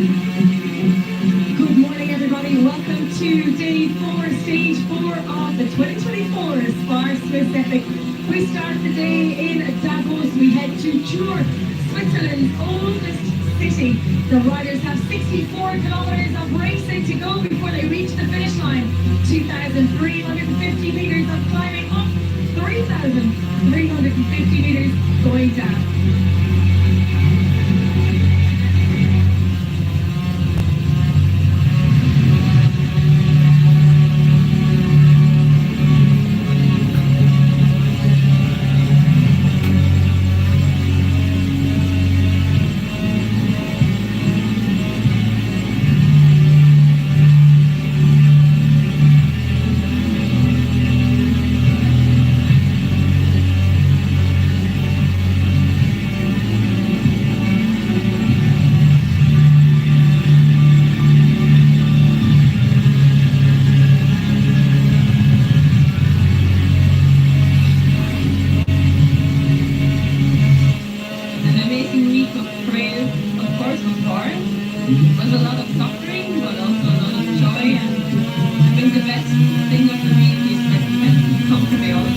Good morning, everybody. Welcome to day 4, stage 4 of the 2024 SPAR Swiss Epic. We start the day in Davos. We head to Chur, Switzerland's oldest city. The riders have 64 kilometers of racing to go before they reach the finish line. 2,350 meters of climbing up, 3,350 meters going down. Was a lot of suffering, but also a lot of joy, and I think the best thing of the week is that we can come to the all.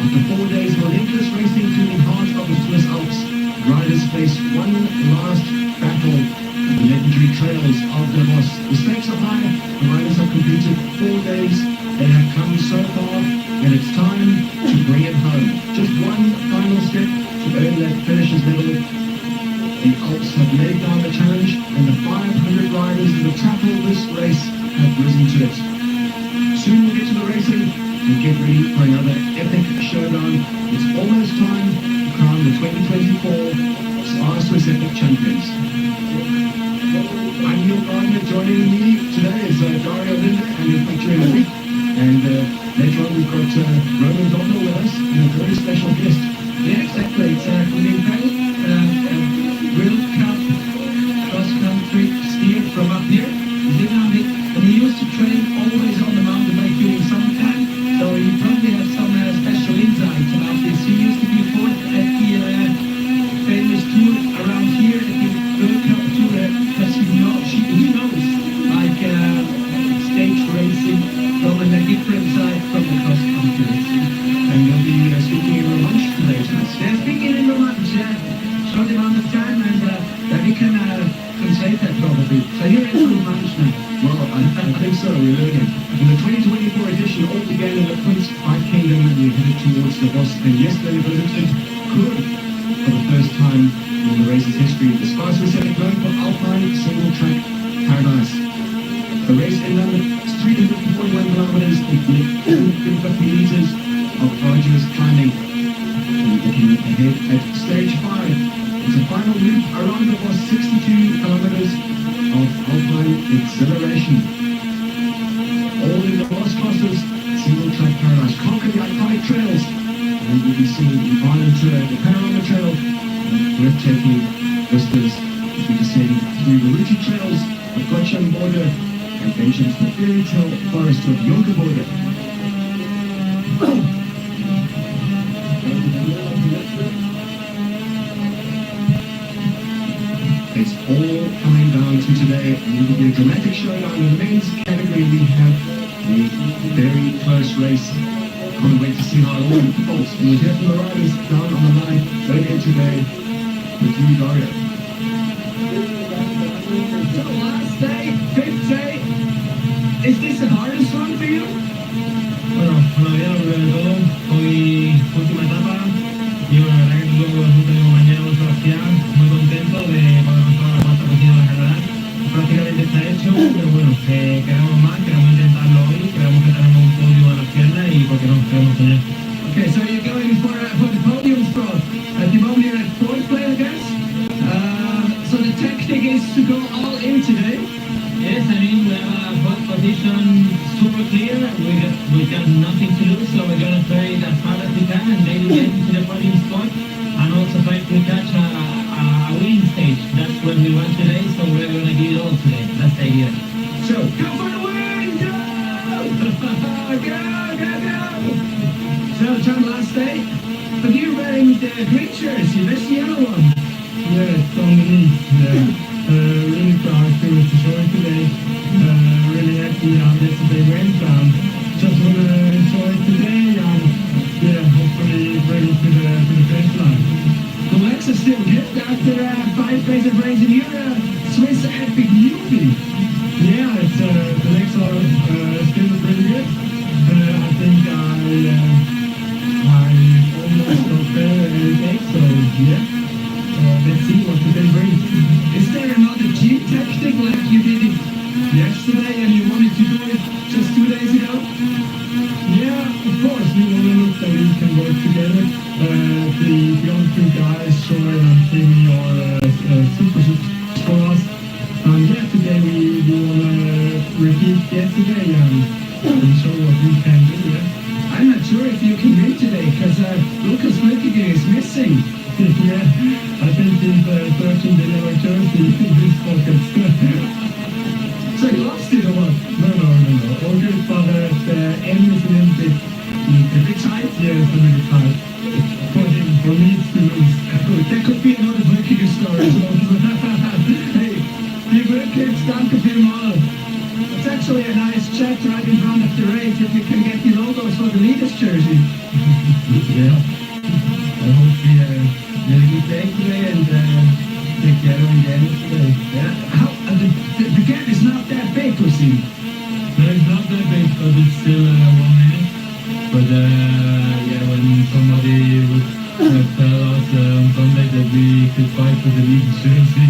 After 4 days of relentless racing through the heart of the Swiss Alps, riders face one last battle on the legendary trails of Davos. The stakes are high, the riders have completed 4 days, they have come so far, and it's time to bring it home. Just one final step to earn that finisher's medal. The Alps have laid down the challenge, and the 500 riders that have tackled this race have risen to it. Soon we'll get to the racing and get ready for another epic showdown. It's almost time to crown the 2024 SPAR Swiss Epic champions. I'm Neil Gardner. Joining me today is Dario Linder and Patrick Week. And later on we've got Roman Doppler with us and a very special guest. Yeah, exactly. It's an incredible World Cup cross-country skier from up here. He's living on it, and he used to train always on the mountain bike during summertime. So you probably have some special insights about this. He used to be fourth at the famous tour around here, the World Cup tour, because he knows like stage racing from a different side from the cross country racing. And we'll be speaking in Romansh today to us. Yeah, speaking in Romansh, short amount of time, and then we can translate that probably. So you're in Romansh now. Well, I think so, we're learning. In the 2024 edition, all began in the Prince 5 Kingdom and we headed towards Davos. And yesterday we visited Chur for the first time in the race's history. The SPAR Swiss Epic known for Alpine single track paradise. The race ended up at 341 kilometers and 250 meters of arduous climbing. ahead at stage 5. It's a final loop around the bus, 62 kilometers of alpine acceleration. All in the bus clusters, single track paradise, conquer the iconic trails, and you'll be seeing the final trail, the panorama trail, breathtaking vistas as we descend through the Ruti trails, the Gotchan border, and venture into the fairy tale forest of Yonka border. It's all coming down to today, and it will be a dramatic showdown. In the men's category, we have a very close race. Can't wait to see how it all unfolds. We'll hear from the riders down on the line later today with you, Dario. So last day, 5th day. Is this the hardest one for you? Bueno, todavía lo primero de todo, hoy última etapa, y bueno, la verdad que luego el último compañero Sebastián, muy contento de poder controlar la cuarta posición de la carrera. Prácticamente está hecho, pero bueno, queremos más, queremos intentarlo hoy, creemos que tenemos un podio en las piernas y porque no queremos soñar. Okay, so you're going for the podium spot. At the moment you're at 4th place, I guess. So the tactic is to go all in today. Yes, I mean, we have a fourth position super clear, we got nothing to lose, so we're going to play it as hard as we can and maybe get into the podium spot and also try to catch a winning stage. That's what we want today, so we're going to give it all today. That's the idea. So, go for the win! Go! Go! So, John, last day. But you're wearing the green jersey, that's the yellow one. Yeah, it's underneath, yeah. Really proud to show it today. Really happy how yesterday went. Just want to enjoy it today and yeah, hopefully bring it to the finish line. The legs are still good after 5 days of racing. You're a Swiss epic newbie. Yeah, it's the legs are still pretty good. I think I almost got there every day, so yeah. Let's see what today brings. Is there another gym tactic like you did it yesterday and you wanted to do it just 2 days ago? Yeah, of course, we want to look that we can work together. The other two guys, Shore and Timmy, are super for us. And yeah, today we want to repeat yesterday and show what we can do. Yeah. I'm not sure if you can win today because Lucas Wilkige is missing. Yeah, I think he's searching the yellow jersey in his pockets. So he lost it or what? No. All good, but the end is a little bit tight? Yeah, it's a little tight. For me, it's to lose. That could be another Wilkige story. Hey, die Wilkigs, danke vielmals. It's actually a nice chat right in front of the race if we can get the logos for the leaders jersey. Yeah. I hope we had a good day today and take care of the game today. Yeah. The gap is not that big, we see. No, it's not that big, but it's still 1 minute. But yeah, when somebody would tell us on Sunday that we could fight for the league jersey,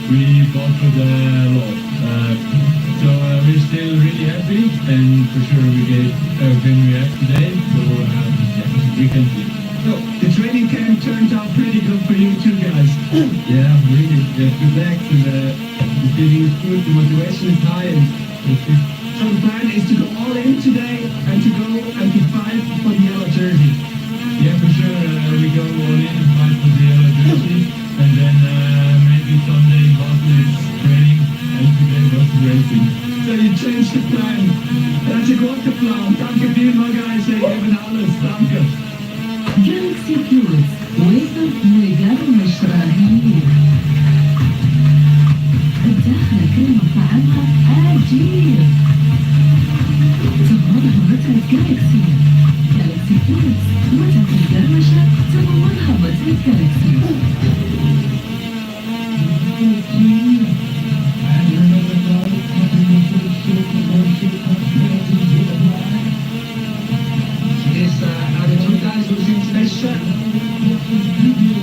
we fought for the law. So we're still really happy, and for sure we gave everything we have today. So yeah, we can see. So, the training camp turned out pretty good for you two guys. Yeah, really. We have good legs and the feeling is good, the motivation is high and so the plan is to go all in today and to go and to fight for the yellow jersey. Yeah, for sure. We go all in and fight for the yellow jersey and then maybe Sunday Boston is training and today Boston racing. So you changed the plan. That's a good plan. Danke vielmals, guys. Ihr geben alles. Danke. Galaxy Plus, ويصل لرجال المشراهين. الداخل كل مطعمها عجيب. تضمنها متعة جالكسي. جالكسي بلس، متعة القرمشة تضمنها متعة جالكسي. Are the two guys who's in special?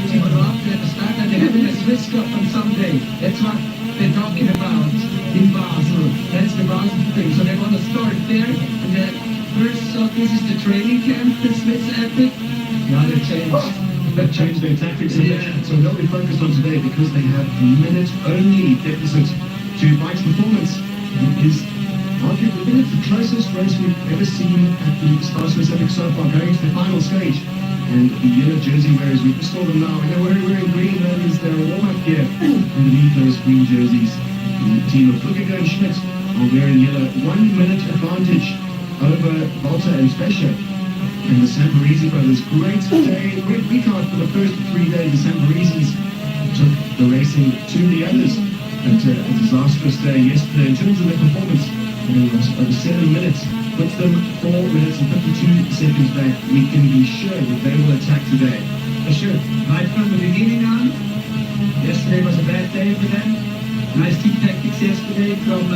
See what after at the start and they're having a Swiss Cup on Sunday. That's what they're talking about in Basel. That's the Basel thing. So they want to start there and then first, so this is the training camp, the Swiss Epic. The other change. They've changed their tactics a bit, so they'll be focused on today because they have a minute-only deficit to Mike's performance. It is arguably the closest race we've ever seen at the SPAR Specific so far, going to the final stage. And the yellow jersey wearers, we just saw them now, and they're wearing green. That is their warm-up gear underneath those green jerseys. The team of Flukiger and Schmidt are wearing yellow. 1 minute advantage over Volta and Spescher. And the Samparisi brothers, great day, great week out for the first 3 days. The Samparisis took the racing to the others. But a disastrous day yesterday in terms of their performance. They lost over 7 minutes, puts them 4 minutes and 52 seconds back. We can be sure that they will attack today. For sure. Right from the beginning on, yesterday was a bad day for them. Nice team tactics yesterday from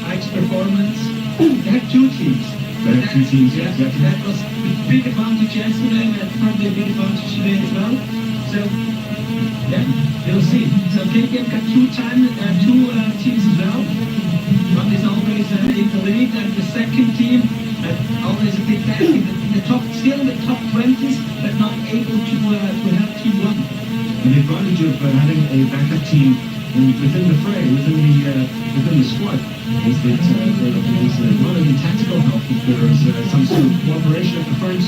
Ike's Performance. They had 2 teams. They have 2 teams, yeah. exactly. That was a big advantage yesterday, and probably a big advantage today as well. So, yeah, you'll see. So KTM got 2 teams as well. One is always in the lead, and the second team always a bit back in the top, still in the top 20s, but not able to help Team 1. And the advantage of having a backup team within the fray, within the squad, is that there's not only tactical help, but there is some sort of cooperation at the front,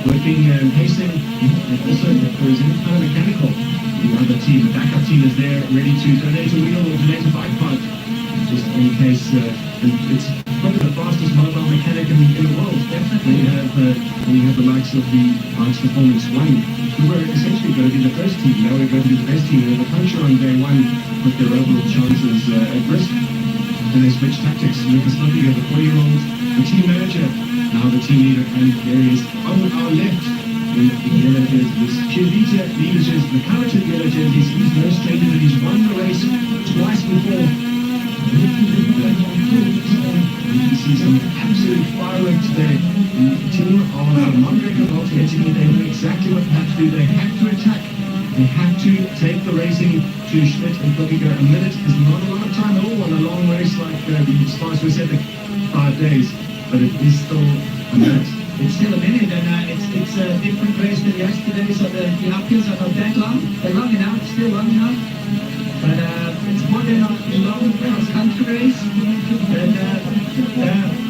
working and pacing, and also if there is any kind of mechanical, the other team, the backup team is there ready to donate a wheel or donate a bike part, just in case. And it's probably the fastest mobile mechanic in the world. Definitely. When you have the likes of the Mike's Performance 1, who were essentially going to be the first team. Now we're going to be the best team. And if a puncture on day 1 put their overall chances at risk, and they switch tactics. Lucas Lundberg, the 40-year-old, the team manager, now the team leader, and there is on our left in the yellow jersey, this cheerleader leaders, the coveted yellow jerseys. He's no stranger that he's won the race twice before. You can see some absolute fireworks today. The team of Mondrek and Volta, they know exactly what they have to do. They have to attack. They have to take the racing to Schmidt and Flukiger. A minute is not a lot of time at all on a long race like the SPAR Specific 5 days, but it is still a minute. It's still a minute, and it's a different race than yesterday, so the uphills are not that long. They're long enough, still long enough, but it's more than a long cross-country race, and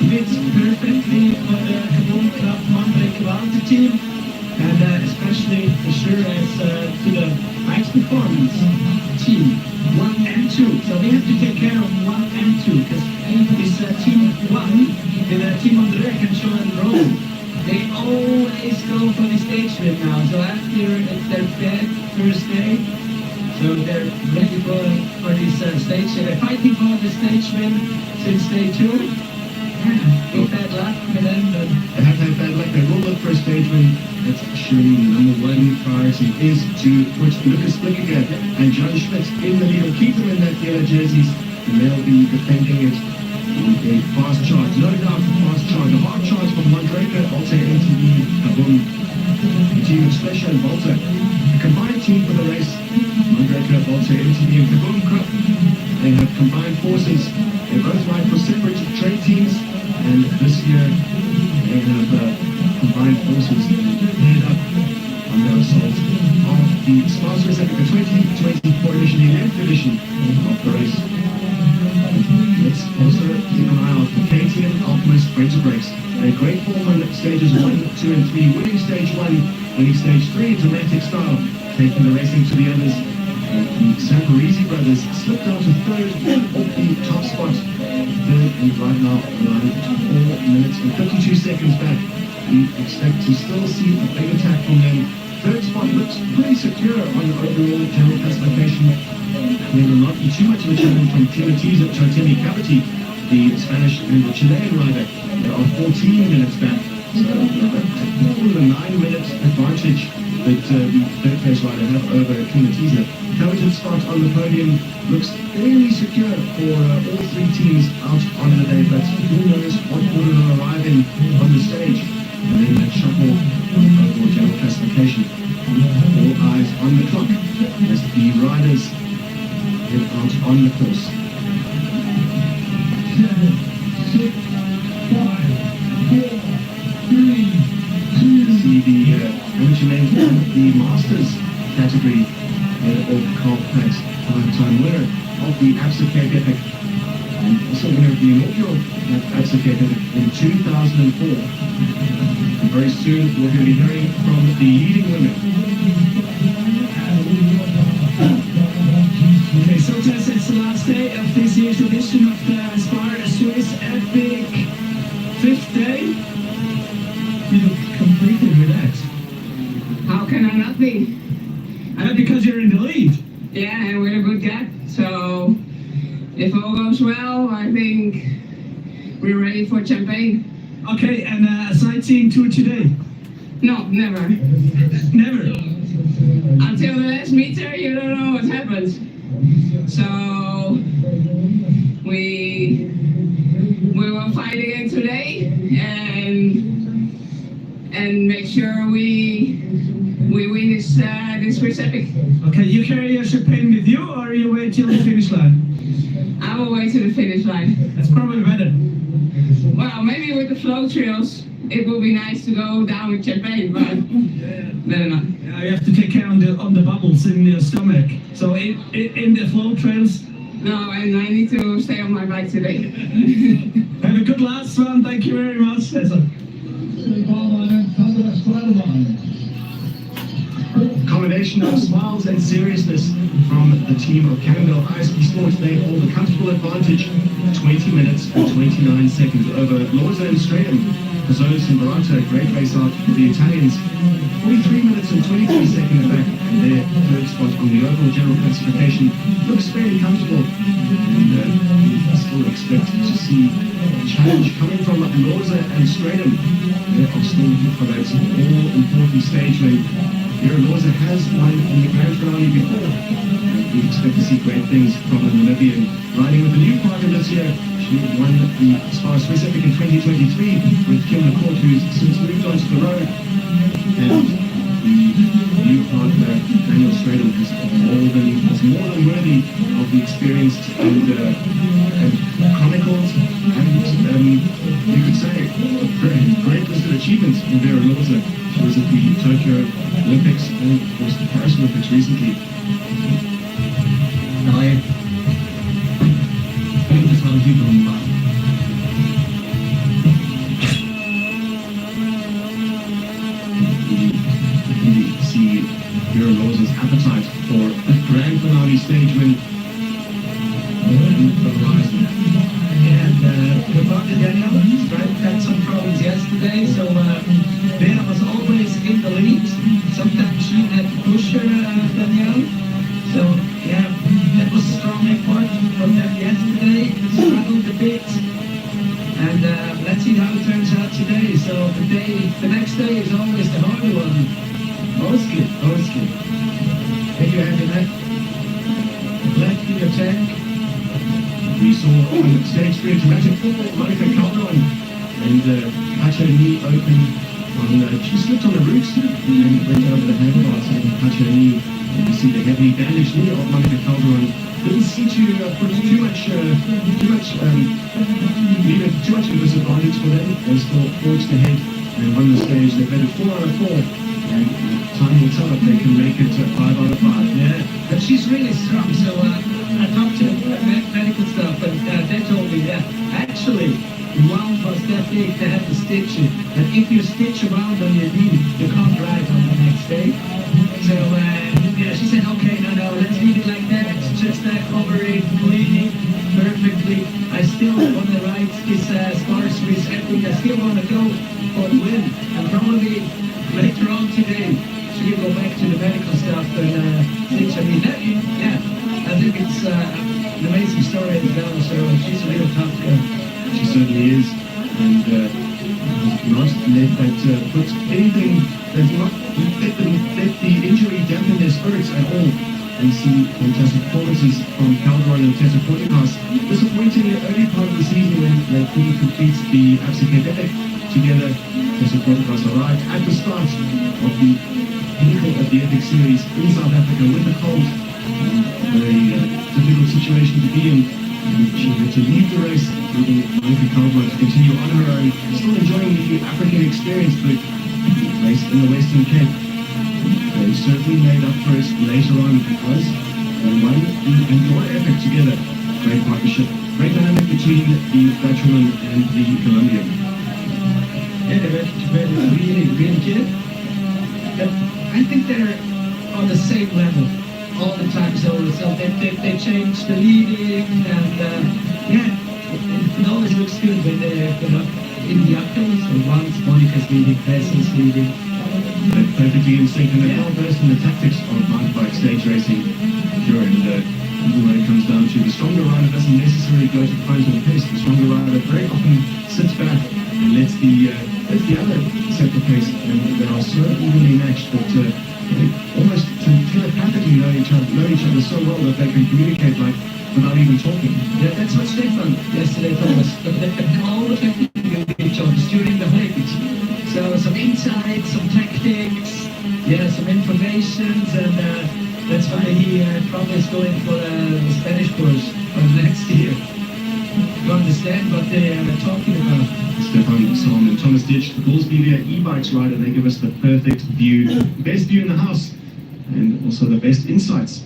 fits perfectly for the Kaboom Club Mondrek Walter team, and especially for sure as to the Mike's Performance team 1 and 2. So they have to take care of 1 and 2, because this team 1 with Team Mondrek and Show and Roll, they always go for the stage win now. So after their bad first day, so they're ready for this stage. They're fighting for the stage win since day 2. Big bad luck for them. But they have to have bad luck. They will look for a stage win. That's surely the number 1 priority is to put Lucas Flukiger and John Schmidt in the lead, keep them in that yellow jerseys, and they'll be defending it. A fast charge, no doubt a fast charge, a hard charge from Mondrek, Volta, MTB, Kaboom, the team of Spescher and Volta. A combined team for the race, Mondrek, Volta, MTB and Kaboom Cup. They have combined forces. They both ride for separate trade teams, and this year they have combined forces head up on their assault of the SPAR Specific 2024 edition, the 11th edition of the race. Let's also keep an eye out for KTM Alchemist Sprinter Breaks. A great form on stages 1, 2 and 3, winning stage 1, winning stage 3 in dramatic style, taking the racing to the others. The Samparisi brothers slipped down to 3rd off the top spot. 3rd and right now around 4 minutes and 52 seconds back. We expect to still see a big attack from them. 3rd spot looks pretty secure on the overall general classification. There will not be too much of a challenge from Timothy Cavity, the Spanish and the Chilean rider. They are 14 minutes back, so more than a 9-minute advantage that the 3rd place rider have over Timothy. Coveted spot on the podium looks fairly secure for all 3 teams out on the day, but who knows what order they'll arrive in on the stage. And then that shuffle on the overall general classification. All eyes on the clock as the riders get out on the course. 7, 6, 5, 4, 3, 2. See the amateur named the Masters category of Carl Pratt, five-time winner of the Absa Cape Epic, and also winner of the inaugural Absa Cape Epic in 2004. And very soon we're going to be hearing from the leading women. Okay, so Tess, it's the last day of this year's edition of the SPAR Swiss Epic. 5th day. You look completely relaxed. How can I not be? Because you're in the lead. Yeah, and we're a good gap. So if all goes well, I think we're ready for champagne. Okay, and a sightseeing tour today? No, never. Never. Until the last meter, you don't know what happens. So we will fight again today and make sure we win this Swiss Epic. Okay, you carry your champagne with you, or you wait till the finish line? I will wait to the finish line. That's probably better. Well, maybe with the flow trails, it will be nice to go down with champagne, but better not. You have to take care on the bubbles in your stomach. So in the flow trails. No, and I need to stay on my bike today. Have a good last one. Thank you very much, Cesar. Combination of smiles and seriousness from the team of Cannondale ISP Sports. They hold a comfortable advantage, 20 minutes and 29 seconds over Lorza and Stratum. Pazos and Barata, great race out for the Italians. 43 minutes and 23 seconds back. Their third spot on the overall general classification looks fairly comfortable. And we still expect to see a challenge coming from Lorza and Stratum. They are still looking for that all-important stage when Lorza has won in the grand finale before. And we expect to see great things from the Namibian. Riding with a new partner this year, she won the SPAR Swiss Epic in 2023 with Kim McCourt, who's since moved onto the road. And the new partner, Daniel Stratum, is more than worthy of the experienced and chronicled and you could say great list of achievements in Vera Lorza. She was at the Tokyo Olympics and of course the Paris Olympics recently. Das haben Sie drum gemacht. We see Vera Lorza's appetite for a grand finale stage win on the horizon. And good luck to Daniel. Strike had some problems yesterday, so Vera was always in the lead. Sometimes she had to push her, Danielle. So yeah, that was a strong effort from them yesterday. Struggled a bit. And let's see how it turns out today. So the next day is always the harder one. Mostly. There you have it, Left in your tank. we saw on stage 3 dramatic football, Monica Calderon and Pachoni open on, she slipped on the roots and went over the handlebars and Pachoni, you can see the heavy bandaged knee of Monica Calderon. Didn't seem to put too much disadvantage for them. They still forged ahead and won the stage. They've had it 4 out of 4 and time will tell if they can make it 5 out of 5. Yeah, but she's really strong. So I talked to medical staff, and they told me that actually the wound was that big they had to stitch it. And if you stitch around on your knee, you can't ride on the next day. So yeah, she said, okay, no, let's leave it like that. Just cover it, clean it perfectly. I still want to ride this SPAR Swiss Epic. I still want to go for the win. And probably later on today, she will go back to the medical stuff and stitch. I mean, yeah, I think it's an amazing story as well. So she's a real tough girl. She certainly is, and not let that put anything, not let the injury dampen their spirits at all. And see fantastic performances from Calderon and Tessa Portehouse. Disappointing in the early part of the season when they couldn't complete the Absa Cape Epic together. Tessa Portehouse arrived at the start of the pinnacle of the Epic Series in South Africa with a cold. A very difficult situation to be in. And she had to leave the race, leaving Monica Calderon to continue on her own, still enjoying the African experience, but race in the Western Cape. certainly made up for it later on because they won and your effort together. Great partnership, great dynamic between the Dutchman and the Colombian. Yeah, they were really, really good. But I think they're on the same level all the time. So they changed the leading and it always looks good when they're in the uphill. So once Monica's leading, Pesso's leading. They're perfectly in sync and they're well versed in the tactics of mountain bike stage racing. Sure, and even when it comes down to the stronger rider doesn't necessarily go to the front of the pace. The stronger rider very often sits back and lets the other set the pace, and they are so evenly matched that they almost telepathically know each other so well that they can communicate like without even talking. Yeah, that's what Stefan yesterday told us. They're all affecting each other during the week. So some insights, some tactics, some informations, and that's why he probably is going for a Spanish course for next year to understand what they are talking about. Stefan Salm and Thomas Ditch, the Bulls Media e-bikes rider, they give us the perfect view, best view in the house, and also the best insights.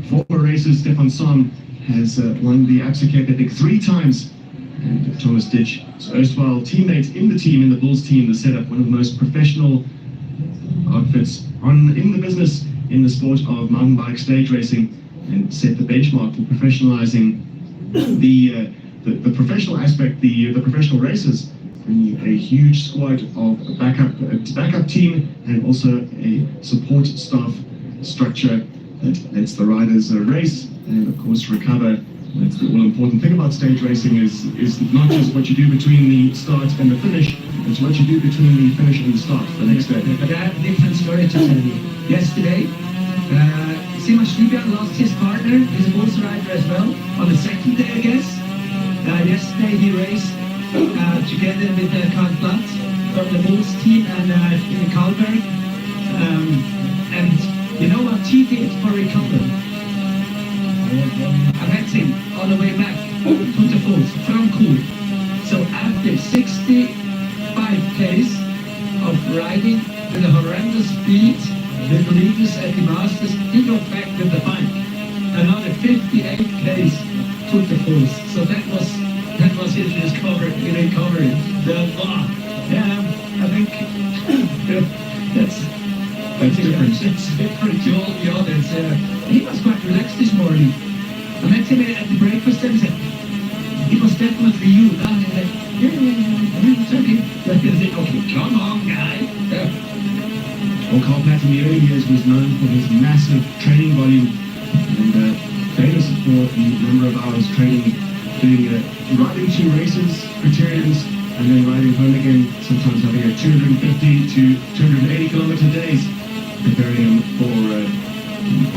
Former racer Stefan Salm has won the Axicap, I think, 3 times. And Thomas Ditch, his erstwhile teammate in the team, in the Bulls team, the setup, one of the most professional outfits in the business, in the sport of mountain bike stage racing, and set the benchmark for professionalizing the professional aspect, the professional racers, bringing a huge squad of backup team and also a support staff structure that lets the riders race and of course recover. That's the all-important thing about stage racing is not just what you do between the start and the finish, it's what you do between the finish and the start the next day. But I have a different story to tell you. Yesterday, Simon Schliebert lost his partner, he's a Bulls rider as well, on the second day, I guess. Yesterday he raced together with Karl Platz from the Bulls team and in Kalberg. And you know what he did for recovery? I met him on the way back to the falls from Kuhl. So after 65 Ks of riding with a horrendous speed, the leaders at the Masters, he got back with the bike. Another 58 Ks to the falls. So that was his recovery. I think that's different. It's different to all the others. He was quite relaxed this morning. I met him at the breakfast and he said, it was definitely you. And he's like, it's okay. Okay, come on, guy. Well, Karl Platt in the early years was known for his massive training volume and famous for the number of hours training, doing riding 2 races, criteriums, and then riding home again, sometimes having a 250 to 280 kilometer days, preparing him for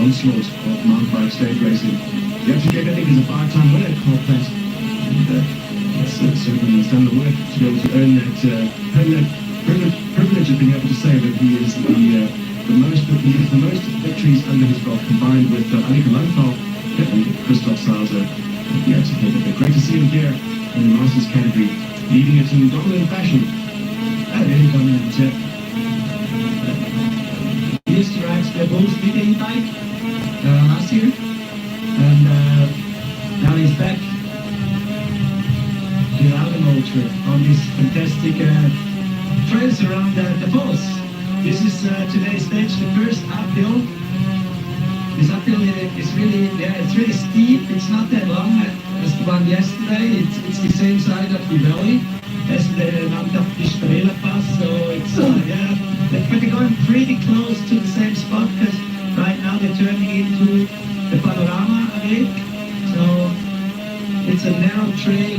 onslaught of mountain bike stage racing. The Axicap, I think, is a 5-time winner, Karl Platt, and certainly he's done the work to be able to earn that privilege of being able to say that he is the most victories under his belt, combined with Annika Landfall and Christoph Sauser. The Axicap, great to see him here in the Masters category, leading it in dominant fashion. Very dominant. He used to ride the Bulls Media e-bike last year, and now he's back in Aldermotor on these fantastic trails around the falls. This is today's stage, the first uphill. This uphill is really steep. It's not that long as the one yesterday. It's the same side of the valley as the Mount of Ishtarela Pass. So it's but they're going pretty close to the same spot because right now they're turning into the Panorama Lake. So it's a narrow trail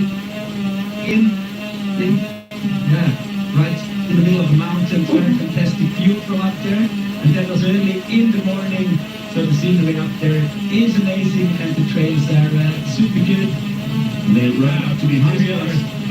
right in the middle of the mountains. Very fantastic view from up there. And that was early in the morning. So the scenery up there is amazing and the trails are super good. And they're right up to be high.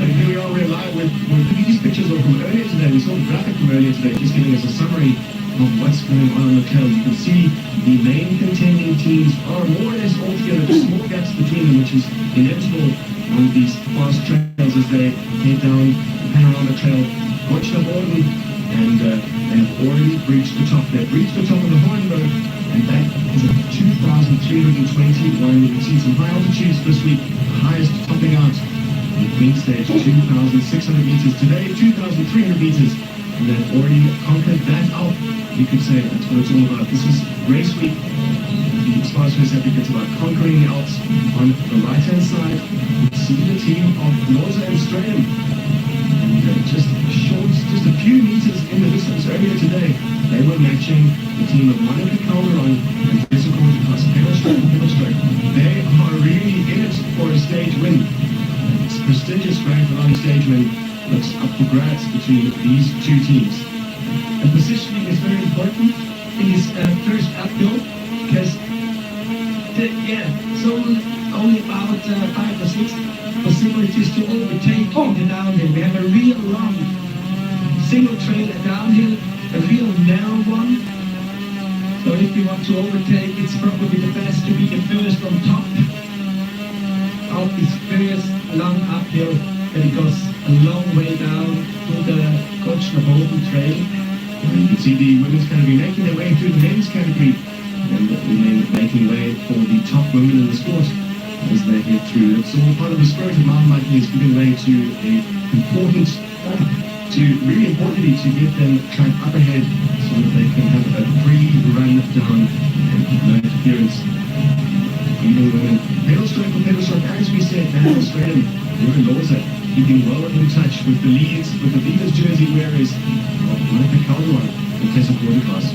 Here we are, we're live with these pictures are from earlier today. We saw the graphic from earlier today, just giving us a summary of what's going on the trail. You can see the main contending teams are more or less all together, just small gaps between them, which is inevitable on these fast trails as they head down panorama trail, Orden, and they have already reached the top. They've reached the top of the Hohenberg, and that is at 2,321. We've seen some high altitudes this week, the highest topping out in the Queen Stage, 2,600 meters. Today, 2,300 meters, and they've already conquered that Alp. You could say that's what it's all about. This is race week. The SPAR Swiss Epic, it's about conquering the Alps. On the right-hand side, you see the team of Loza and Stratum. And just a few meters in the distance earlier today, they were matching the team of Monica Calderon and Tessa Corticos, Pedal-stroke. They are really in it for a stage win. It's a prestigious Grand Finale stage win looks up for grabs between these two teams. And positioning is very important in this first uphill, because it's only about 5 or 6 possibilities to overtake in the downhill. We have a real long single trailer downhill, a real narrow one. So if you want to overtake, it's probably the best to be the first on top of this first long uphill, and it goes a long way down to the Xiaomi trail. You can see the women's category making their way through the men's category, and the men making way for the top women in the sport as they head through. It's all part of the spirit of mountain biking, is giving way to really importantly to get them track up ahead so that they can have a free run down and no interference. Leading women, pedal-stroke, as we said, Daniel Stratum, Jürgen Loza, keeping well in touch with the leads, with the leaders' jersey wearers of Monica Calderon and Tessa Corticos.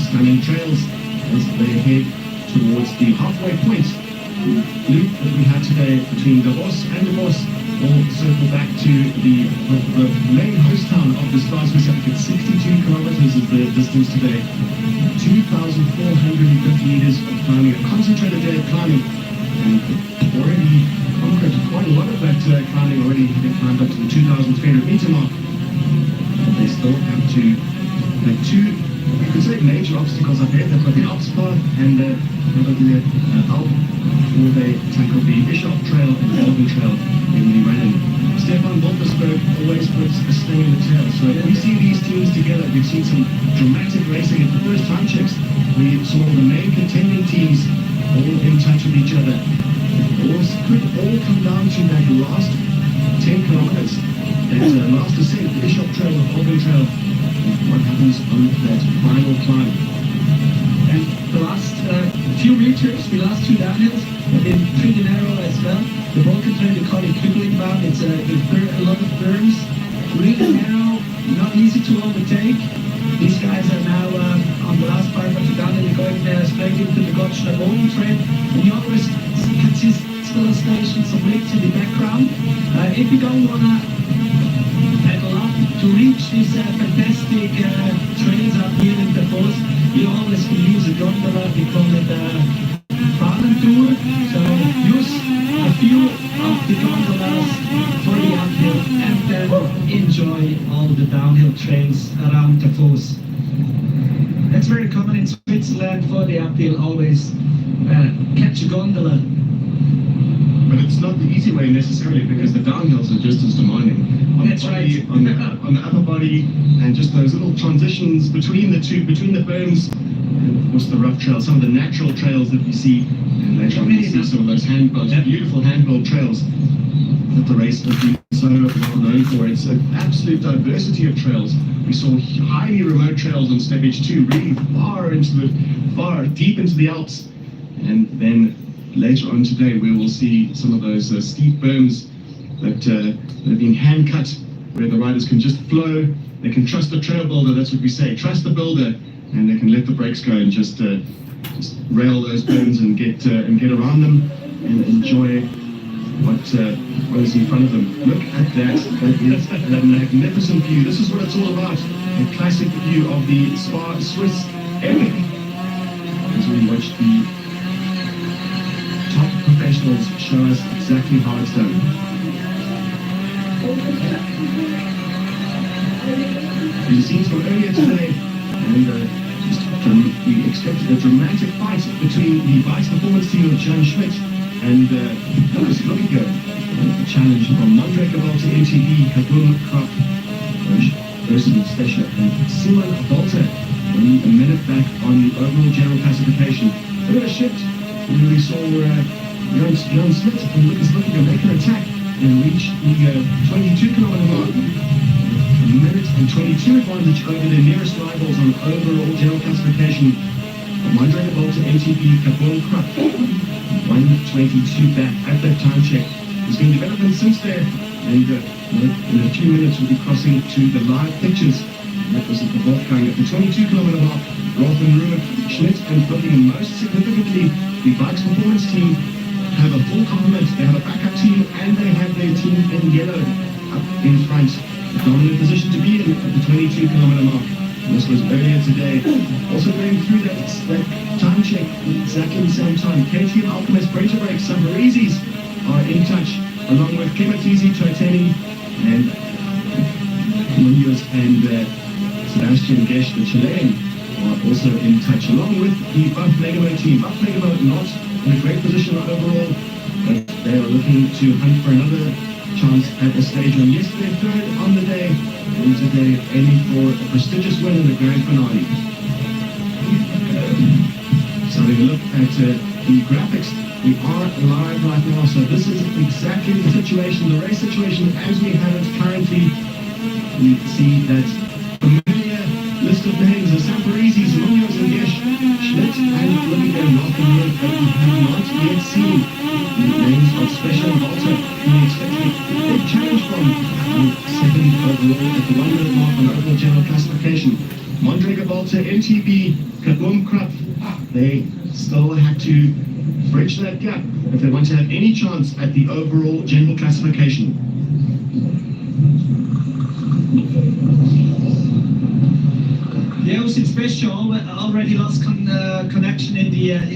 Stunning trails as they head towards the halfway point loop that we had today between Davos and Davos. We'll circle back to the main host town of the SPAR Swiss Epic. 62 kilometers is the distance today. 2,450 meters of climbing, a concentrated day of climbing, and already conquered quite a lot of that climbing already. They climbed up to the 2,300 meter mark. But they still have to make two, you could say, major obstacles up ahead. They've got the Alps path and the Alp, before they tackle the Bishop Trail and the Elben Trail in the running. Stefan Woltersberg always puts a sting in the tail. So we see these teams together. We've seen some dramatic racing at the first time checks. We saw the main contending teams all in touch with each other. It could all come down to that last 10 kilometers, that last ascent, the Bishop Trail, the Elben Trail, what happens on that final climb. And the last few meters, the last two downhills have been pretty narrow as well. The Balkan Trail, they call it Kübelingbaum. It's a lot of berms, really narrow, not easy to overtake. These guys are now on the last part of the downhill. They're going straight into the Xiaomi Trail. And you always can see still stations of lakes in the background. If you don't want to pedal up to reach these fantastic trails up here in the forest, you always can use a gondola. We call it Tour. So use a few of the gondolas for the uphill and then enjoy all the downhill trails around the Foss. That's very common in Switzerland for the uphill, always catch a gondola. But it's not the easy way necessarily, because the downhills are just as demanding. On That's the body, right. on the upper body, and just those little transitions between the two, between the berms, and of course the rough trails, some of the natural trails that we see, and later on we see some of those hand-built, beautiful hand-built trails that the race has been so well known for. It's an absolute diversity of trails. We saw highly remote trails on stage 2, really far deep into the Alps, and then later on today we will see some of those steep berms that have been hand cut, where the riders can just flow. They can trust the trail builder. That's what we say, trust the builder, and they can let the brakes go and just rail those berms and get around them and enjoy what is in front of them. Look at that. That is a magnificent view. This is what it's all about, a classic view of the SPAR Swiss Epic, as we watch the top professionals show us exactly how it's done. These scenes from earlier today, and we expected a dramatic fight between the bike performance team of Jan Schmidt and Lucas Lukiger. challenge from Mondraker Volta MTB, Kabum Krop, Ursula Stasher and Simon Volta. Only a minute back on the overall general classification. A bit of a shift. We really saw Jan Smith and Lucas looking to make an attack and reach the 22-kilometer mark. A minute and 22 advantage over their nearest rivals on overall general classification. Mondraker Volta MTB, Kabum Krop. 122 back at that time check. There's been development since there, and in a few minutes we'll be crossing to the live pictures. That was at the Wolfgang at the 22-kilometer mark. Roth and Ruben, Schmidt and Booking. Most significantly, the Bikes Performance team have a full complement. They have a backup team and they have their team in yellow up in front. A dominant position to be in at the 22-kilometer mark. And this was earlier today. Also going through that time check exactly the same time. KTM Alchemist, Breaker Break, Sambarizis are in touch, along with Clematizi, Titani, and Munoz and Sebastian Gesch, the Chilean, are also in touch, along with the Buff Legamo team. Buff Legamo not in a great position overall, but they are looking to hunt for another chance at a stage one. Yesterday, third on the day, and today aiming for a prestigious win in the grand finale. So having a look at the graphics, we are live right now, so this is exactly the situation, the race situation as we have it currently. We see that familiar list of names, the Sambarizis, Munoz and Gesch, Schmidt and Lilligan, Rothenberg, but we have not yet seen the names of Special Volta, who we expect to be a big challenge from second overall at the 1 minute mark on overall general classification. Mondraker Volta, MTB, Kabum Krop, they still have to bridge that gap if they want to have any chance at the overall general classification. The Austin Special already lost connection in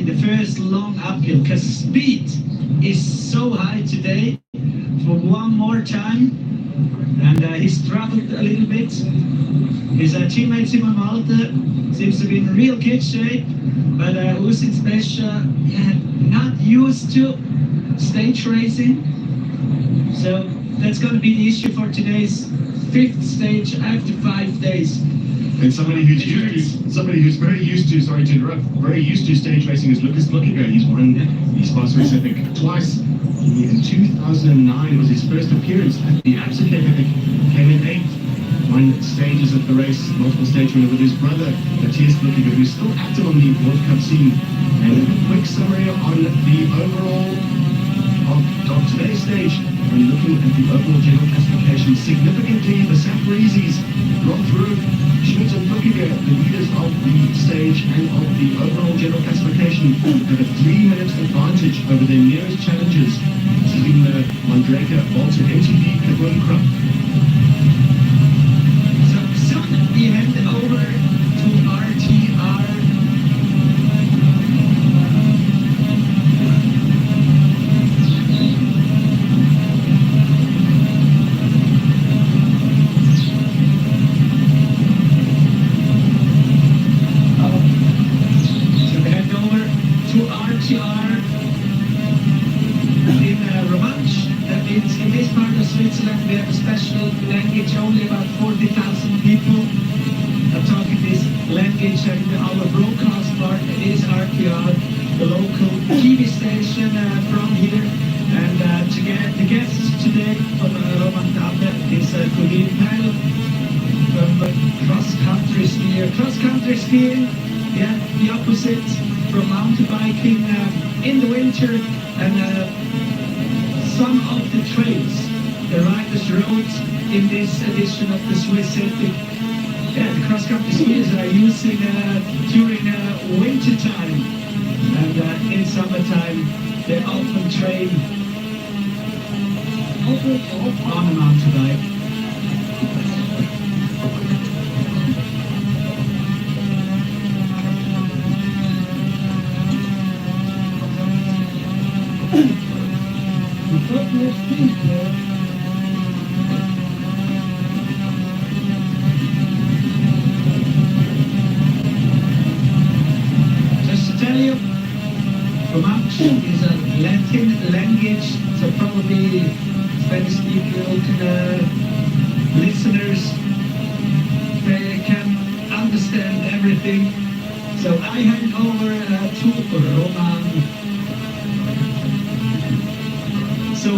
the first long uphill because speed is so high today. For one more time, and he struggled a little bit. His teammate Simon Malte seems to be in real good shape, but Austin Special not used to stage racing, so that's going to be the issue for today's fifth stage after 5 days. And somebody who's very used to, sorry to interrupt, very used to stage racing is Lucas Luckiger. He's won the SPAR Swiss Epic twice. In 2009, it was his first appearance at the Absolute Epic. Came in 8th, won stages at the race, multiple stage winner with his brother, Matthias Luckiger, who's still active on the World Cup scene. And a quick summary on the overall of today's stage. When looking at the overall general classification, significantly the Sambarizis, Roth, Schmidt and Luckiger, the leaders of the stage and of the overall general classification, have a 3 minute advantage over their nearest challengers. This has been Mondraker Volta MTB, Kabum Krop. So soon we hand over to RTR. Switzerland, we have a special language, only about 40,000 people are talking this language, and our broadcast partner is RTR, the local TV station from here. And to get the guests today from Roman Tabe is Colleen Pyle from cross-country skier. Cross-country skiing, yeah, the opposite from mountain biking in the winter, and some of the trails the riders rode in this edition of the Swiss Epic. Yeah, the cross-country skiers are using during winter time, and in summertime they often train on a mountain bike. Just to tell you, Romanch is a lens Latin language, so probably Spanish-speaking listeners, they can understand everything. So I hand over to Roman. So,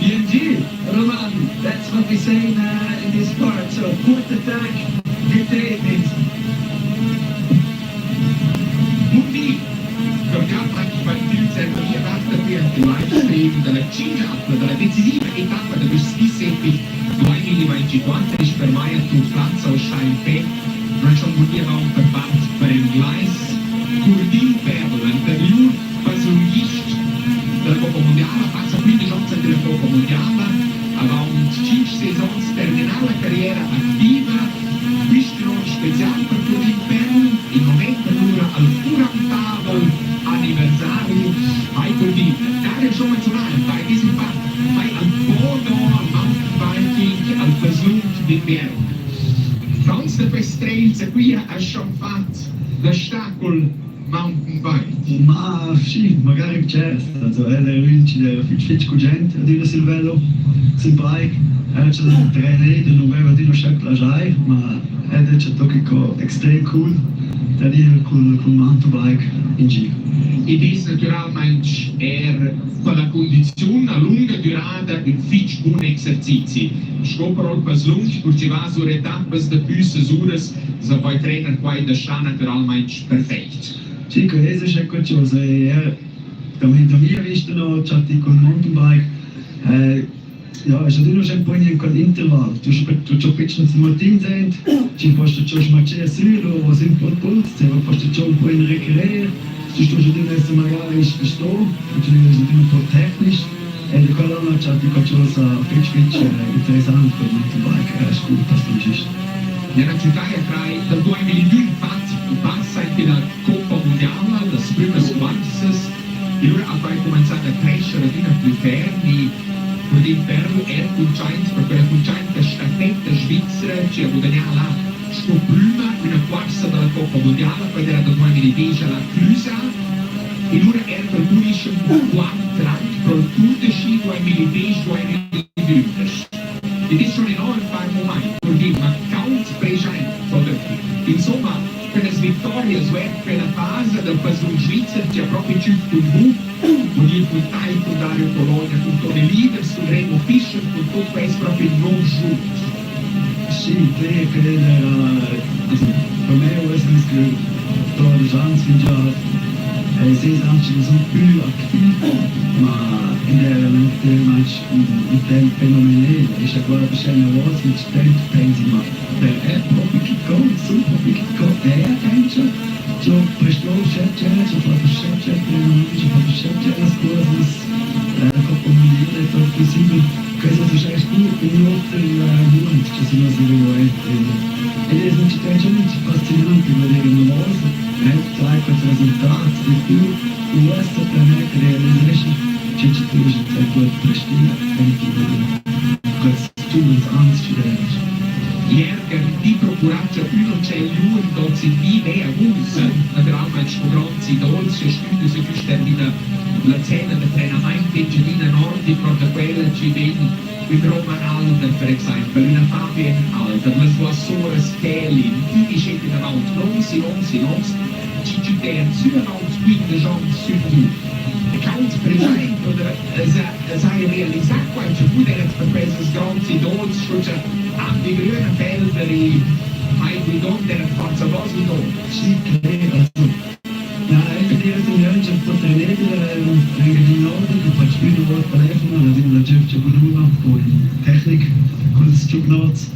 BNG, Roman, that's what we say in this part. So, guten Tag, good day, please. Torniamo partita arrivata qui al livestream della C-Cup, della decisiva etapa da Justicepi 2024 ist per mai a tu Platz aus Schein non c'è un motivo un per parte per il Gleis Curdin per l'anterior pasolista della Coppa Mondiale passa quindi chance della Coppa Mondiale around 5 saisons terminare la carriera attiva questo non speciale per Curdin Perl il momento dura al 40º anniversario hai Curdin dare schon mal zu nahe bei diesem Band bei al Bodo al Mountainbiking al Versuch di Berg Franz de Pestrelza qui ha schon fatto l'ostacolo mountain bike. Ma sì, magari c'è, also er vince fit cugent a dire sul velo, sul bike, c'è il trainer, non aveva di lasciare plagiare, ma è tocco extrem cool, da dire col mountain bike in giro. Ed è naturalmente per la condizione a lunga durata un fitch buon esercizio. Scoprol pas lungo, perché va su etappe da più ores, so poi trainer poi da sta naturalmente perfetto. Sì, questo è qualcosa, da mia vista no, c'è con il mountain bike, ja, ist natürlich schon ein paar Jahre Intervall. Du schon pitchen zum Martin sind, du kannst schon schmatchen Süd, was im Puls, du kannst schon ein paar requerieren. Du hast schon den ersten Mal ist verstanden, du bist ein paar technisch. Du kannst auch noch schon so pitch interessant für den Bike, ist gut, dass du bist. Nella città del 2002 infatti passa anche la Coppa Mondiale, le prime quantitas, e ora ha poi cominciato a crescere fino a più fermi. Per l'interno era conciante, per quella conciante staffetta svizzera, ci ha guadagnato la sua prima una quarta della Coppa Mondiale, poi era del 2010 alla Clusa, e ora era per cui un quarto anno per il Tour de Ski 2010-2020. Ed è schon enorm per il momento, perché ma kaum presente, oder insomma, per le vittorie per la fase del Passion Schweizer c'è proprio più un buco, con il puntai con Dario Colonia, con Tony Leaders, con Remo Fischer, con tutto questo proprio non giusto. Sì, credo, per me è che da chance sind ja sehr sanft so viel aktiv, ma in dem Phänomen ist ja klar, dass eine was mit Ständig macht. Der App proprio che con, super che con, pensa, so prestou c'è, so fatto c'è, as coisas, como é tão possível, coisas já estou em outro mundo, que se nós eles não te têm muito fascinante, mas ele não mostra, sai com os resultados, e tu, o resto também que realization, gente tu já tem que prestar, tem que tudo antes de Jerker die procuracja Ülocel Jun dort sind wie mehr Wunsen, naturalmente scogronzi dolci, stüde su custerdina la cena del treinamento in Gedina Nordi, proprio quella ci vedi un Roman Alder, per esempio, una Fabian Alder, le sue sorelle Kelly, die scendi davanti, non si, ci giudicano su davanti, quindi Jean su tu. Count per esempio, sai realizzare quanto tu devi per queste stronzi dolci, cioè anche grüne Felder, hai guidon der forza bosnico. Sì, also, ja, eigentlich ist es ja nicht so trainiert, wegen die Norden, du kannst spielen, wo du helfen, oder sind wir natürlich schon genug, wo die Technik, kurz schon genutzt.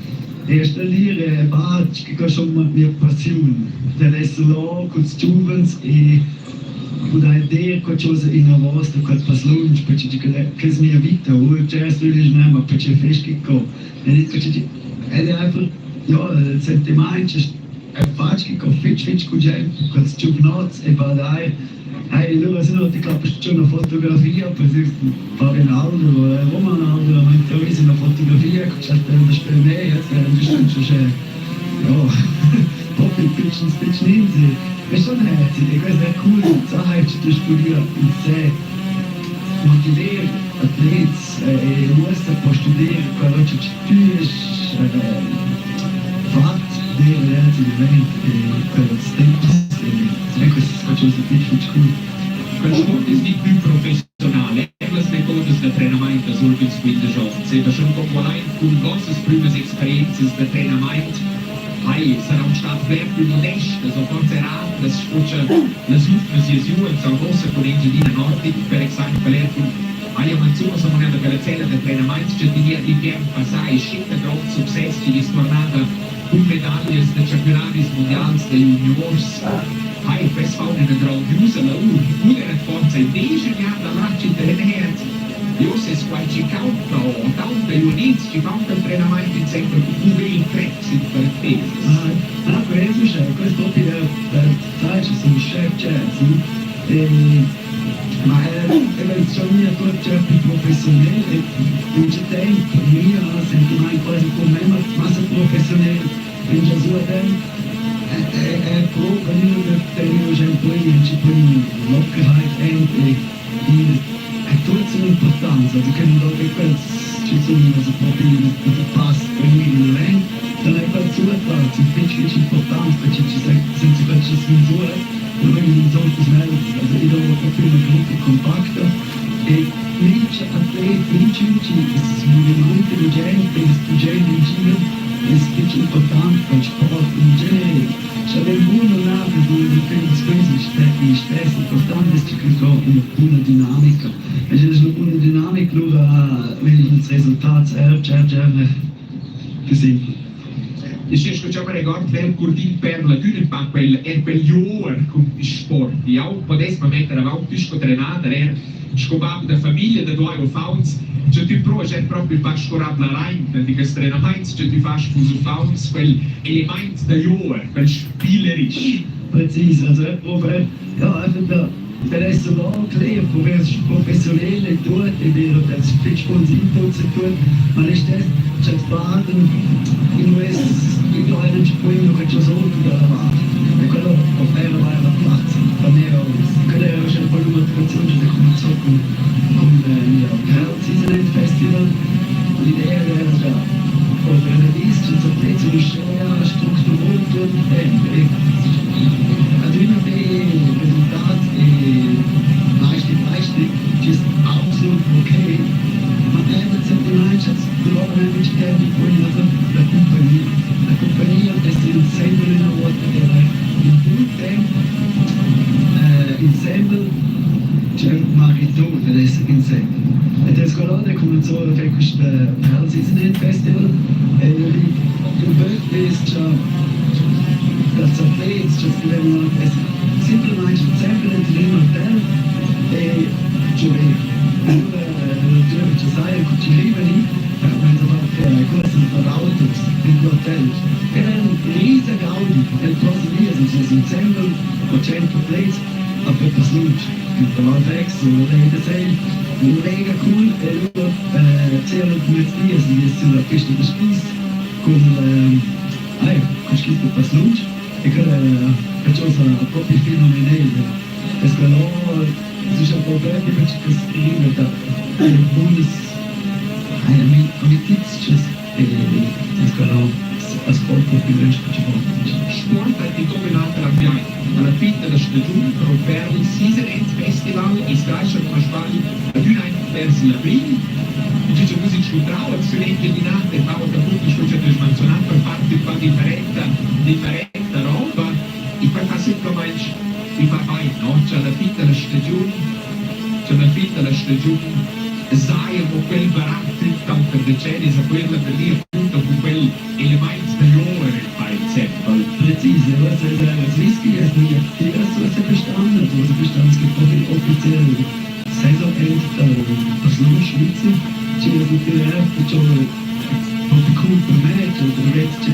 Erste Lehre, che schon mal mia passione, dell'essere là, con students e da idea qualcosa in avanti, quel passo lungo, perché che è mia vita, o c'è studiare non, ma perché freschi co. Ed è einfach, ja, il sentimento è facile che fit con gente, con students e badai. Loro sono ti capisci una fotografia, per esempio Fabian Alder, Roman Alder, mentre io una fotografia, c'è da spiegare, c'è ja, proprio pitchen ninzi. È schon herzig, questo è cool, Sache zu studieren in sé. motivieren Atletas USA per studiare quello che tu fatto di relativamente quello stesso e questo faccio difficile. Quel sport ist nicht più professionale. Les methodes de treinament sollen es wieder schaffen. Sie haben schon allein con großes primes experiences de treinament. Hai sarà un stato ben più modesto, so forse era das scuccia las ultimas Jahren so große con Engiadina Nordic, per esempio, alle manzone sono una delle celle del treinament, c'è di dire di tempo passare, scelta grande successo, di tornata con medaglie dei campionati mondiali dei juniors. Hai festfahren in der grandiosa lavoro, pure in forza e 10 anni all'arci dell'Enert. Io se squarci cauta o tanto uniti ci fanno il treinamento in sempre con un prezzi per te. Ma questo è per sai ci sono chef ma è già mia cosa più professionale e in tempo mia sento mai quasi come massa professionale in Gesù è proprio quello che ci poi Lockerheit endlich è tutto un'importanza perché non dove ci sono proprio il pass per il evento non è per sua parte è importante perché ci senza che ci si misura non è in solito snello also io ho proprio una gruppo compacta e nici atleti nici es muy intelligente studente in giro è importante per il sport in genere c'è un buon lato di in stesso importante è che ho una buona dinamica e c'è una buona dinamica allora vedi il risultato è così. Ich escuchava record del curdin per la Bühne per quel Jahr con sport. Ja, potessi mettere avanti disco trenata, scopavo da famiglia, da due fauns, cioè tu provi a proprio per scorare la rein, di questo treinamento, cioè tu fai con so fauns, quel element da Jahr, quel spielerisch. Präzise, also ja, einfach per essere clear, per essere professionale tutto, è vero, per spicciare input e tutto, ma le stesse c'è sbagliato in questo non ci puoi non c'è solo da lavare e quello ovvero vai alla piazza per me quello era c'è poi una motivazione che cominciò con il Season Festival l'idea era già ovvero visto c'è prezzo di scena strutturato tutto il tempo e ad una dei risultati e Leistung ist absolut okay ma semplicemente probabilmente c'è di poi la compagnia è sempre una volta che era in tutto insieme c'è un marito per essere insieme ed è scolare come so che questo Season Festival e il birthday è già das Athleten just wenn semplicemente sempre dentro di un hotel e dove ci sai che ci arrivano mentre fare corsi per autos in hotel era un riesiger Gaudi el prossimo mese ci insieme 100 plates a per sluch in Vortex und da sei mega cool e loro c'erano come stessi sulla pista di spis con con scritto per sluch e che cosa proprio fenomenale e quello si è proprio per ci scrive da un bonus amicizias e quello ascolto più veloce che ci vuole Sport è di dominante l'ambiente alla fine della stagione per il Season End Festival e striscia come sbagli ad un anno verso l'aprile e c'è così scontrato studenti di nate fanno da tutti i soggetti smanzionati per farti un po' differente roba e poi fa semplicemente mi fa mai no? C'è la fine della stagione sai con quel baratto tanto per decenni a quella per dire appunto con quel elemento migliore per esempio präzise was das Whisky ist nicht die erste bestanden also bestanden es gibt auch offiziell Saisonend das Schweiz c'è proprio cool per me c'è il resto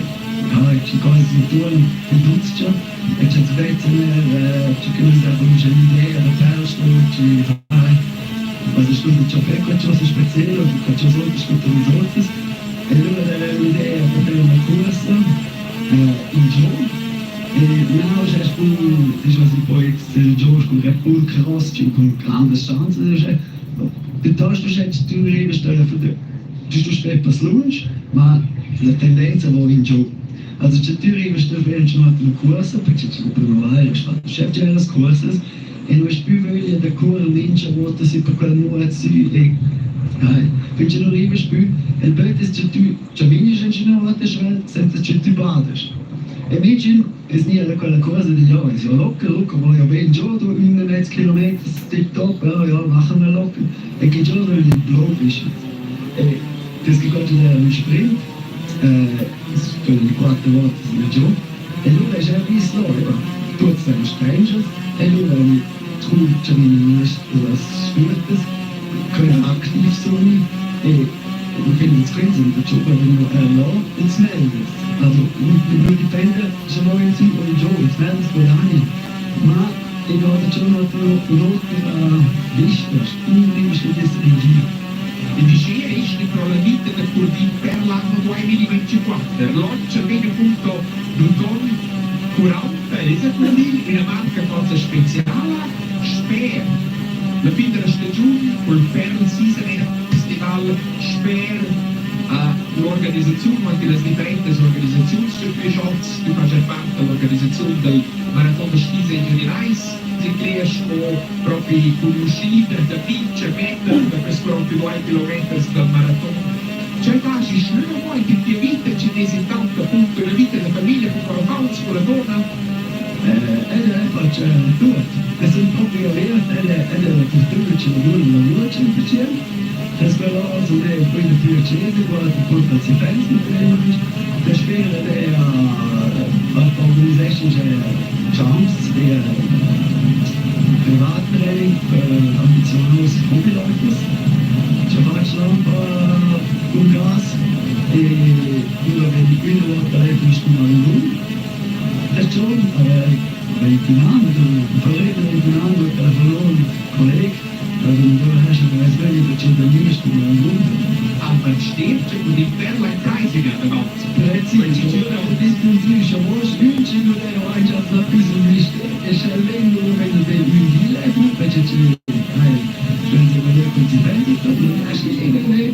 ci cose intorno in Duzia e c'è svezzene ci che non dà un'idea da persto ci also stunde c'è per qualcosa speciale qualcosa di outros e allora l'idea è proprio una corsa in giorno e now já estou diciamo assim poi il giorno con Red Bull Cross con grande chance piuttosto c'è tu arrivi tu stai per lunch, ma la tendenza va in giù. Also c'è tu arrivi a fare una corsa, perché c'è per provare, c'è già le corse, e non è più voglia da correre vince, vuota si per quella nuova su, e perché non arrivi più, e il bello è che tu, c'è vinci in una volta senza che tu badest. E invece è non quella cosa degli ori, so locker, voglio bene giù, 1,5 km, tip top, ja, machen wir locker, e che giorno il blog ist. E das che cosa era un sprint, per le 4 volte giù, e lui è già visto, tu sei un stranger, e lui c'è una sfurtas, che aktiv sono, e ich finde es crazy, dass schon bei den Law ins Melden. Also, nur dipende se vuoi in su o in giù, ins Melden per anni. Ma ich habe schon noch eine Liste, unbedingt steht das in Giro. Il DCE esce con la vita del Curdin per l'anno 2024. Lancia bene appunto l'Uton Curauta, esa Curdin, una marca cosa speciale, SPAR. La fine della stagione, col Ferro Season Festival, SPAR, l'organizzazione, anche le differenti organizzazioni, Cycleops, tu fai parte dell'organizzazione del Marathon Stise in Generais, si crescono proprio conosciute da pince, mettere, da questi 42 km del Marathon. Cioè, quasi, non vuoi che ti vita ci desi tanto appunto la vita della famiglia, con la pausa, con la donna. Faccio tutto, e sono proprio vero, è la cultura che lavora 100%. Das war auch so eine Priorität, wo die Konsequenz mit dem der Schwere der Organisation Chance, der Privattraining für ambitionierte Hobbyläufer. Ich faccio un po' un gas e quello che di qui devo fare questo lavoro. Perciò, il dinamico, il parere del dinamico per un collega. Also du hast ja weiß wenn ich schon der Liest und ein Grund. Aber steht und die Perla Preise gehabt. Präzise, das ist natürlich schon was wünschen und der Mannschaft noch ein bisschen nicht. Es ist wenn du den Müll lebt, wenn du wenn sie mal konsequent dann hast du irgendwie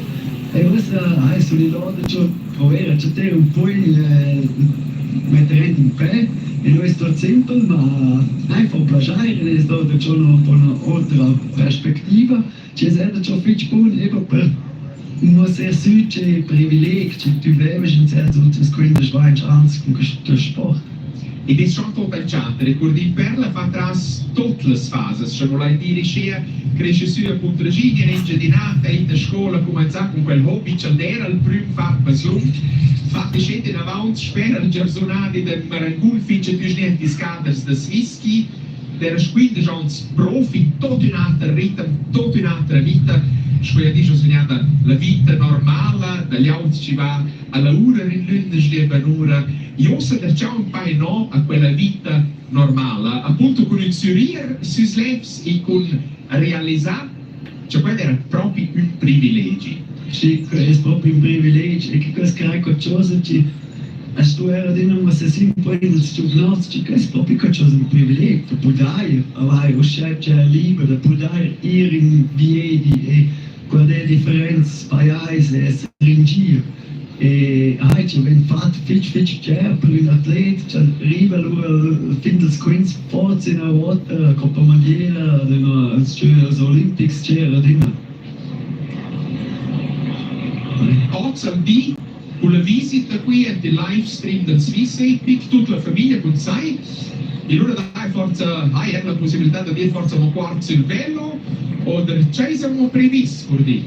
adesso li do provare a cercare un po' mettere in pé e non è stato semplice, ma einfach piacere, è stata già un'altra prospettiva, ci è stato già viel buono eben per un sehr südliche Privileg, che tu vedevi in senso che quindi Schweiz anzi con questo sport. E vi sono contacciate, ricordi per la fatras tutte le fasi, se volete dire che cresce su appunto la giglia, in giardinata, in la scuola, cominciare con quel hobby, c'è era il primo fatto fate scendere in avanti, spera il giardinati del Marangul, finché più niente scaders del whisky, der quindi già un profi, tutta un'altra vita, tutta un'altra vita, cioè dice segnata la vita normale, dagli altri ci va alla ora in l'undici un'ora, io se facciamo un paio no a quella vita normale, appunto con il sourire sui lips e con realizzare, cioè quello era proprio un privilegio. Sì, è proprio un privilegio e che questo è qualcosa che a studiare di non si sempre in studiare, che è proprio qualcosa un privilegio, poter avere una scelta libera, poter ir in piedi e guardare differenze paesi, essere in giro. E oggi viene fatto viel piacere per un atleta, cioè arriva lui, findet il quinto forza in una volta, Coppa Mondiale, alle Olympics c'era prima. Oggi di con la visita qui e il live stream del Swiss Epic, tutta la famiglia con sai, e allora dai forza, hai la possibilità di dire forza un quarto sul velo, o c'è siamo previsti per dire?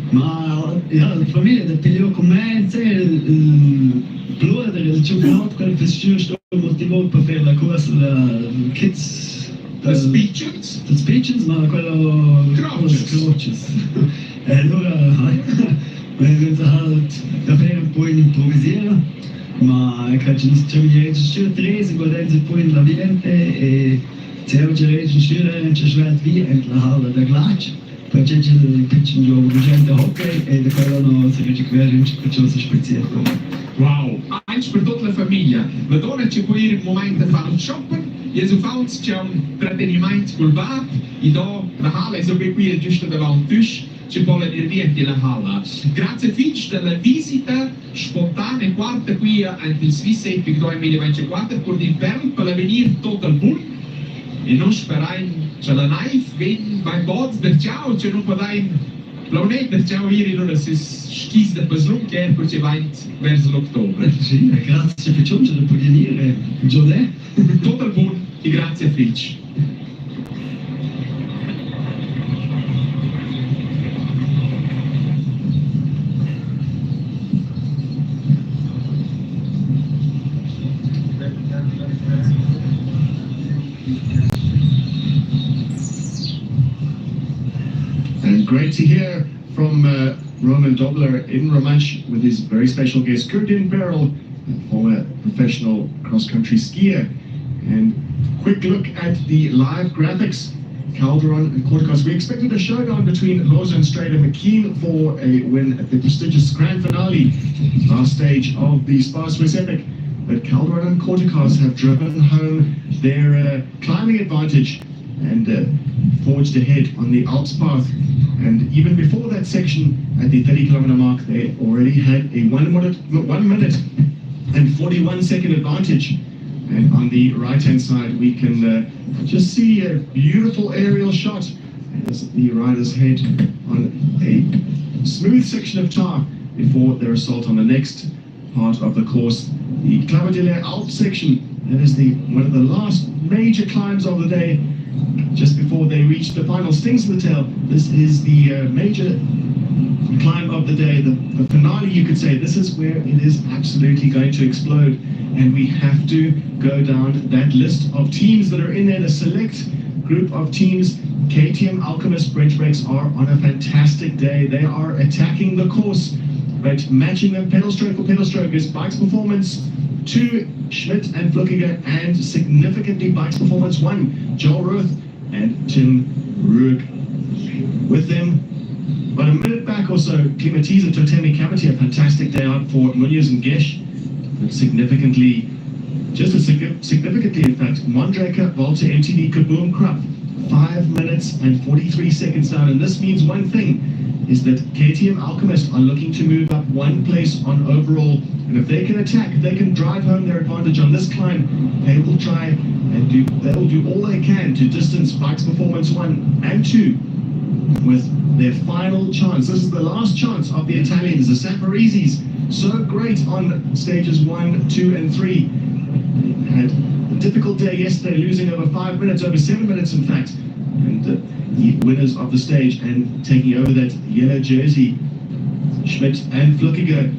Ma ja, la famiglia del periodo con me, il brother, il giocato, quel che si motivò per fare la corsa, la kids, The Speeches, ma quello Crotches. E allora, wenn sie halt davvero un po' improvvisare, ma ci sono tre, guardando un po' in l'ambiente e se oggi regge ci sono via e la halla da glaccia, poi c'è il pitching gioco di gente hockey e da quello si regge qualcosa speciale. Wow, anche per tutta la famiglia. La donna ci può ir un momento a fare il shopping, e se fa c'è un trattenimento col bar, e da la halla è qui giusto davanti al ci vuole riempire la halla. Grazie Fitch della visita spontanea quarta qui al Swiss Epic 2024 per di per l'avenir total bull e non sperai c'è la knife ven beim Bods per ciao c'è non podai Launet per ciao ieri non si schis da person che per ci vai verso l'ottobre. Sì, grazie per giungere per venire, Giulia. Total bull e grazie Fitch. And great to hear from Roman Dobler in Romansh with his very special guest, Kurdin Beryl, a former professional cross-country skier. And quick look at the live graphics. Calderon and Corticos. We expected a showdown between Loza and Strader McKean for a win at the prestigious grand finale, last stage of the SPAR Swiss Epic. But Calderon and Corticos have driven home their climbing advantage and forged ahead on the Alps path. And even before that section, at the 30-kilometer mark, they already had a 1 minute and 41 second advantage. And on the right-hand side, we can just see a beautiful aerial shot as the riders head on a smooth section of tar before their assault on the next part of the course, the Cannondale Alps section. That is one of the last major climbs of the day, just before they reach the final stings in the tail. This is the major climb of the day, the finale, you could say. This is where it is absolutely going to explode, and we have to go down that list of teams that are in there, the select group of teams. KTM Alchemist French Brakes are on a fantastic day. They are attacking the course, but matching them pedal stroke for pedal stroke is Bikes Performance 2, Schmidt and Fluckiger, and significantly Bikes Performance 1, Joel Roth and Tim Rueg. With them, about a minute back or so, Climatiza Totemi Cavity, a fantastic day out for Munoz and Gesh, but significantly, just as significantly in fact, Mondraker, Volta, MTD, Kaboom, Krupp, 5 minutes and 43 seconds down. And this means one thing, is that KTM Alchemist are looking to move up one place on overall. And if they can attack, if they can drive home their advantage on this climb, they will try and they'll do all they can to distance Bikes Performance 1 and 2 with their final chance. This is the last chance of the Italians, the Saparizis, so great on stages 1, 2 and 3. They had a difficult day yesterday, losing over 5 minutes, over 7 minutes in fact. And the winners of the stage and taking over that yellow jersey, Schmidt and Fluckiger,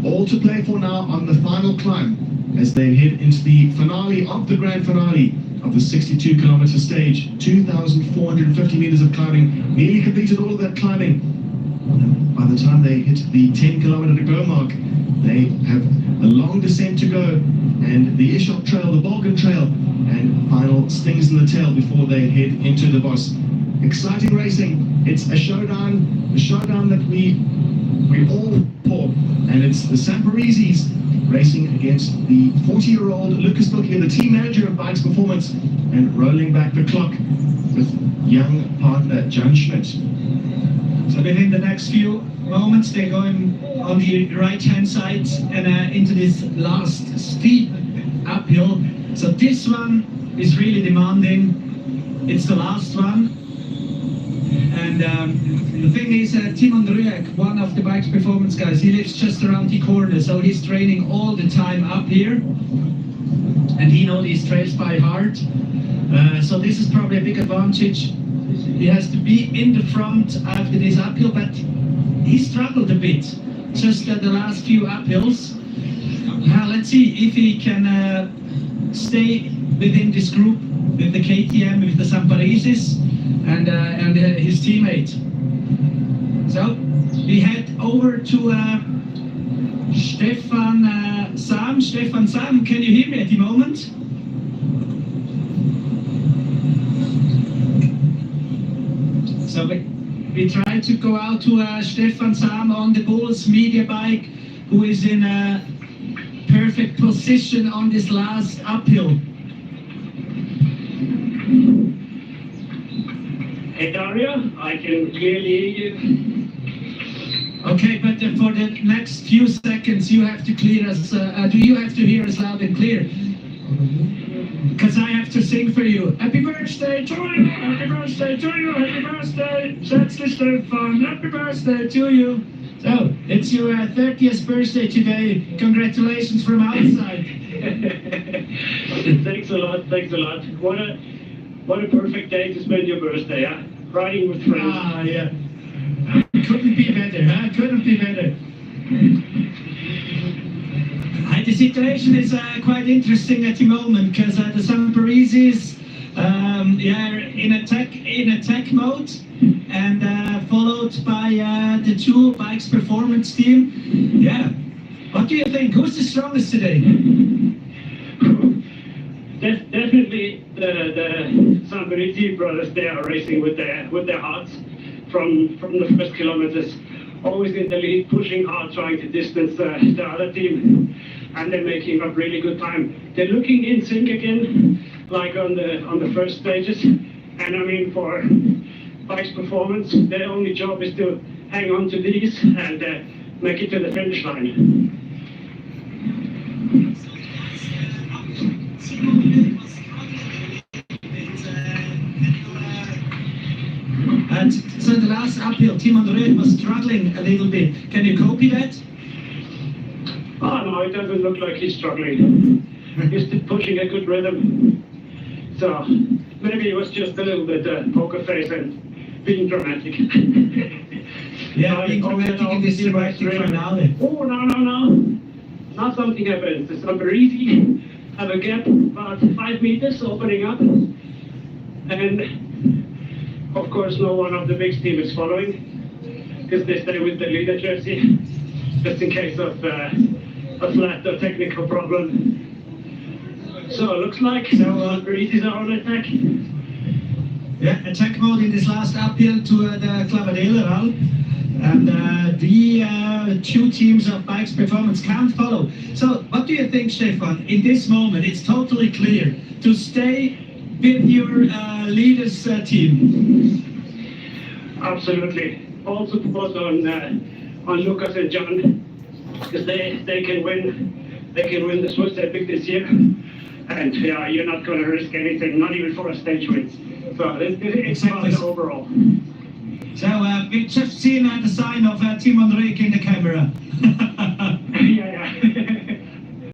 all to play for now on the final climb as they head into the finale of the grand finale of the 62-kilometer stage. 2,450 meters of climbing, nearly completed all of that climbing. And by the time they hit the 10-kilometer to go mark, they have a long descent to go, and the Ishop Trail, the Balkan Trail, and final stings in the tail before they head into the boss. Exciting racing. It's a showdown that we all pour, and it's the Saparizis racing against the 40-year-old Lucas Bookie, the team manager of Bikes Performance, and rolling back the clock with young partner Jan Schmidt. So within the next few moments, they're going on the right-hand side and into this last steep uphill. So this one is really demanding. It's the last one. And the thing is, Timon Ruek, one of the Bikes Performance guys, he lives just around the corner, so he's training all the time up here. And he knows these trails by heart. So this is probably a big advantage. He has to be in the front after this uphill, but he struggled a bit, just at the last few uphills. Now let's see if he can stay within this group with the KTM, with the Samparizis and his teammate. So we head over to Stefan Sam. Stefan Sam, can you hear me at the moment? So we try to go out to Stefan Sam on the Bulls media bike, who is in a perfect position on this last uphill. Hey Daria, I can clearly hear you. Okay, but for the next few seconds, you have to clear us. Do you have to hear us loud and clear? Because I have to sing for you. Happy birthday to you! Happy birthday to you! Happy birthday! Herzlich Stefan! Happy birthday to you! So, it's your 30th birthday today. Congratulations from outside. Thanks a lot, thanks a lot. What a perfect day to spend your birthday, huh? Riding with friends. Ah, yeah. Couldn't be better, huh? Couldn't be better. The situation is quite interesting at the moment because the Samparisis in attack mode and followed by the two bikes performance team. Yeah. What do you think? Who's the strongest today? Definitely the Samparisi brothers. They are racing with their hearts from the first kilometers. Always in the lead, pushing hard, trying to distance the other team, and they're making a really good time. They're looking in sync again, like on the first stages. And I mean, for bike's performance, their only job is to hang on to these and make it to the finish line. And so the last uphill, Team André was struggling a little bit. Can you copy that? Oh no, it doesn't look like he's struggling. He's still pushing a good rhythm. So maybe it was just a little bit poker face and being dramatic. Yeah, being dramatic in this dramatic finale. Oh no. Now something happens. The Samparisi have a gap about 5 meters opening up, and of course, no one of the big team is following because they stay with the leader jersey just in case of a flat or technical problem. So it looks like Samparisi's are on attack. Yeah, attack mode in this last uphill to the Cannondale route. And the two teams of bikes performance can't follow. So what do you think, Stefan? In this moment, it's totally clear to stay with your leaders team. Absolutely. All support on Lucas and John because they can win. They can win the Swiss Epic this year. And yeah, you're not going to risk anything, not even for a stage win. So it's about the overall. So we've just seen the sign of Team André in the camera.